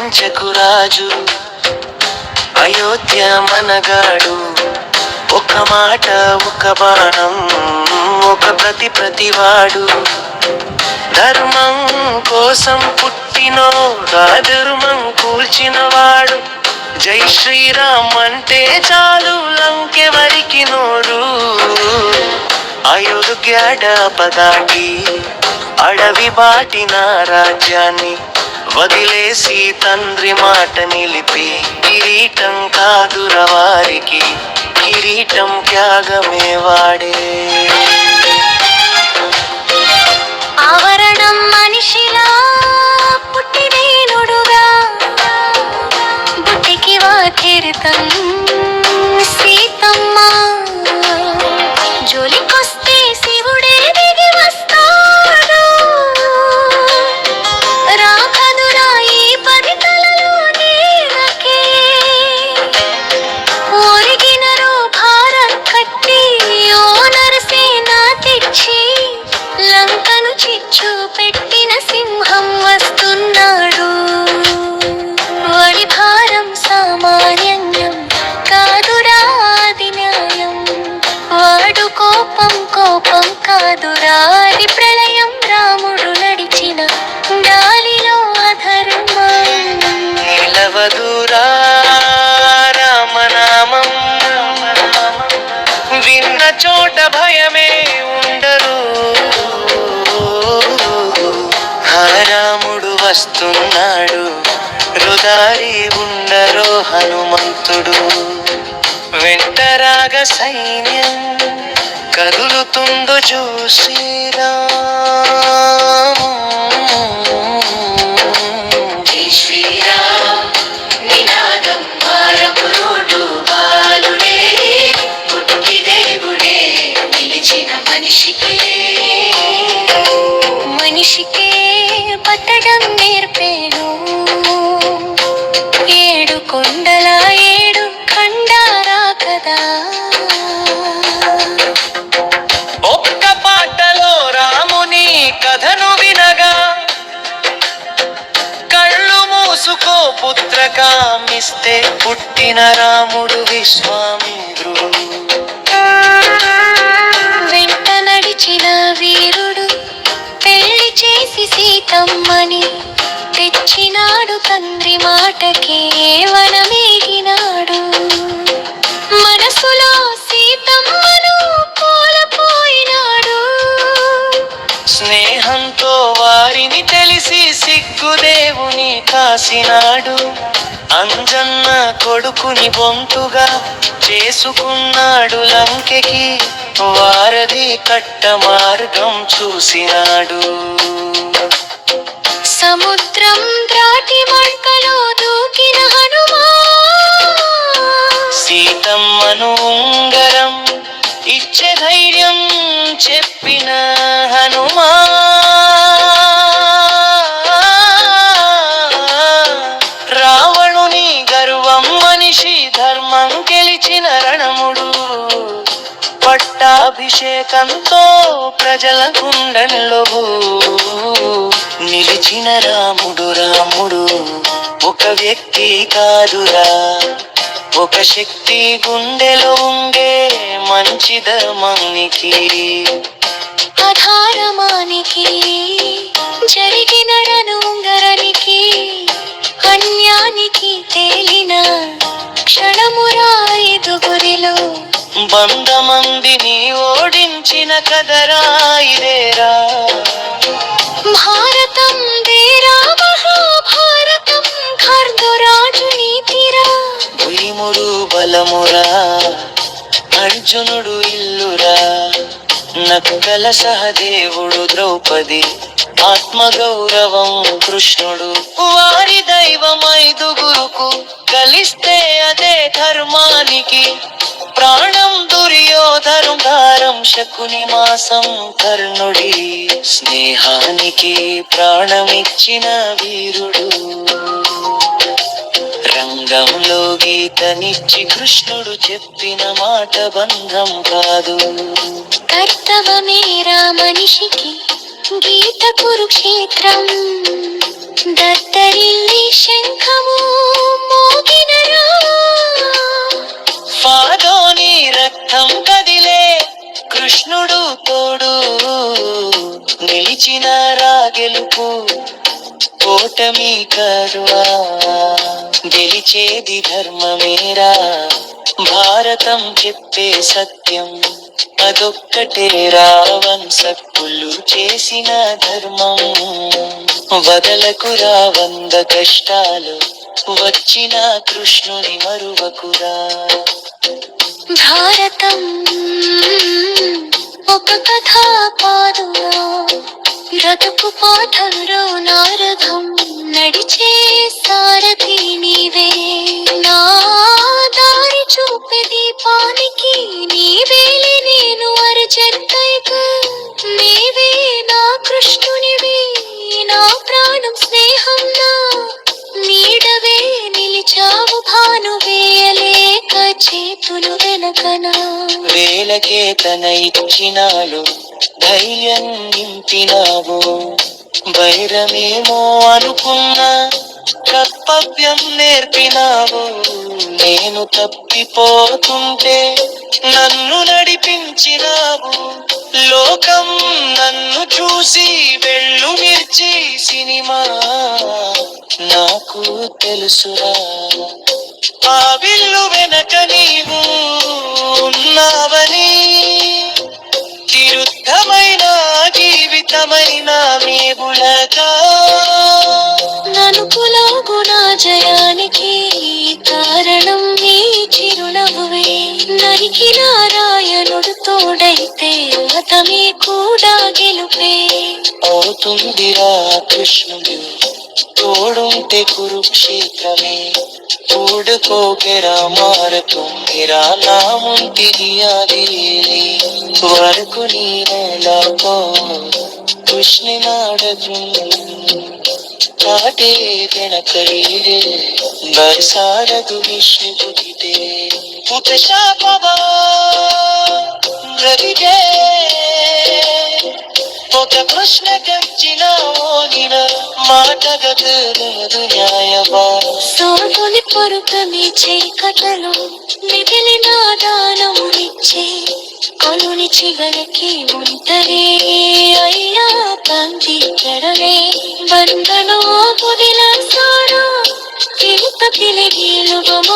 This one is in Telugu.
కంచకు రాజు అయోధ్య మనగాడు. ఒక మాట ఒక బాణం ఒక ప్రతివాడు. ధర్మం కోసం పుట్టినోడా ధర్మం కూల్చినవాడు. జై శ్రీరామ్ అంటే చాలు లంకెవరికి నోరు. అయోధ్య డాపదాటి అడవి బాటిన రాజ్యాన్ని వదిలేసి తండ్రి మాట నిలిపి కిరీటం కాదురా వారికి కిరీటం త్యాగమే వాడే. ఆవరణం మనిషిలా పుట్టినేనుడుగా బుట్టికి వాకిరితం సీతమ్మ. జోలికొస్తే శివుడే దిగి వస్తాడు. రాఖదురా ఈ 10 తలలు నీలకే. ఒరిగినరు భారం కట్టి ఓ నరసేన తెచ్చి లంకను చిచ్చు పెట్టిన సింహం వస్తున్నాడు. వడి భారం సామాన్యం కాదురా అది న్యాయం. వాడు కోపం కాదురా అది ప్రళయం. రాముడు నడిచిన గాలిలో అధర్మం నిలవదురా రామనామం. విన్న చోట భయమే ఉండరు. రాముడు వస్తున్నాడు రుదారి ఉండరో హనుమంతుడు. వెంటరాగ సైన్యం కదులుతుందో చూసిరా. జై శ్రీరామ్ నినాదం మారపు రోడ్డు బాలుడే పుట్టి దేవుడే నిలిచిన మనిషికే పట్టడం నేర్పేను. 7 కొండల 7 ఖండారా కదా. ఒక్క పాటలో రాముని కథను వినగా కళ్ళు మూసుకో పుత్రకామిస్తే పుట్టిన రాముడు విశ్వామిత్రుడు. వెంట నడిచిన వీరుడు పెళ్లి చేసి సీతమ్మని తెచ్చినాడు. తండ్రి మాటకే వనమేగినాడు. మనసులో సీతమ్మను కోల్పోయినాడు. స్నేహంతో వారిని తెలిసి సిగ్గుదేవుని కాసినాడు. అంజన్న కొడుకుని బొంతుగా చేసుకున్నాడు లంకెకి. వారధి కట్ట మార్గం చూసినాడు. సముద్రం దాటి మంటలో దూకిన హనుమా. సీతమ్మను ఉంగరం ఇచ్చే ధైర్యం చెప్పిన హనుమా. రావణుని గర్వం మనిషి ధర్మం గెలిచిన రణముడు. పట్టాభిషేకంతో ప్రజల గుండెల్లో నిలిచిన రాముడు ఒక వ్యక్తి కాదురా ఒక శక్తి. గుండెలో ఉండే మంచి ధర్మానికి అధారమానికి జరిగిన రణుంగరానికి అన్యానికి తేలిన క్షణమురా 5గురిలో. 100 మందిని ఓడించిన కదరా ఇదేరా. భారతం దేరా మహాభారతం ఖర్దురాజు నీతిరా. భీముడు బలమురా అర్జునుడు ఇల్లురా. నక్కల సహదేవుడు ద్రౌపది ఆత్మగౌరవం కృష్ణుడు. వారి దైవం 5గురుకు కలిస్తే అదే ధర్మానికి ప్రాణం. దుర్యోధను దారం శకుని మాసం కర్ణుడి స్నేహానికి ప్రాణమిచ్చిన వీరుడు. రంగంలో గీతనిచ్చి కృష్ణుడు చెప్పిన మాట బంధం కాదు. కర్తవ్యమేరా మనిషికి గీత కురుక్షేత్రం. దద్దరిల్లి శంఖము మోగినరా ఫాదోని రక్తం కదిలే కృష్ణుడు తోడు నిలిచిన రాగెలుపు ఓటమి కరువా గెలిచేది ధర్మమేరా భారతం చెప్పే సత్యం అదొక్కటే రావంశకులు చేసిన ధర్మం వదలకురా వంద కష్టాలు వచ్చిన కృష్ణుని మరువకురా భారతం ఒక కథ కాదురా బ్రతుకు పాఠంలో నారదం నడిచే సారథి నీవే నా దారి చూపే దీపానికి నీవేలే నేను అరచెత్తైకు నీవే నా కృష్ణునివి నా ప్రాణం స్నేహం నా నీడవే నిలిచావు భానువేయలేక చేతులు వెనకనా వేలకే తన ఇచ్చినాలు ధైర్యం నింపినావు వైరమేమో అనుకున్న కర్తవ్యం నేర్పినావు నేను తప్పిపోతుంటే నన్ను నడిపించినావు లోకం నన్ను చూసి వెళ్ళు మిర్చి సినిమా నాకు తెలుసురా ఆ విల్లు వెనక నీవు ఉన్నావని తిరుద్ధమైన జీవితమైన మేబులగా నలుపులాగున జయానికి కారణం నీ చిరునవ్వే నరికి నారాయణుడు తోడైతే అతమే కూడా గెలుపే అవుతుందిరా కృష్ణుడు తోడుంటే కురుక్షేత్రమే కూడుకోకెరా మారుతుందిరా నా ముంటిది అది వరకు నీలాకో కృష్ణ నాడదు కాటే తెనకరీరే బరసారదు విష్ణు పుటితే ఉపశాపవా రవిగే ఒక ప్రశ్న కచ్చిన ఓనిన మాటగదు న్యాయవా సోముని పొరుక మీ చీకటలో మిగిలిన దానమునిచ్చే కొలుని చివరికి ఉంటరే అయ్యా పంది ಕೆಡಲೆ ಬಂದನೋ ಮುದಿಲ ಸಾರ ಇಂತ ತಿಳಿ ಗೀಳುವ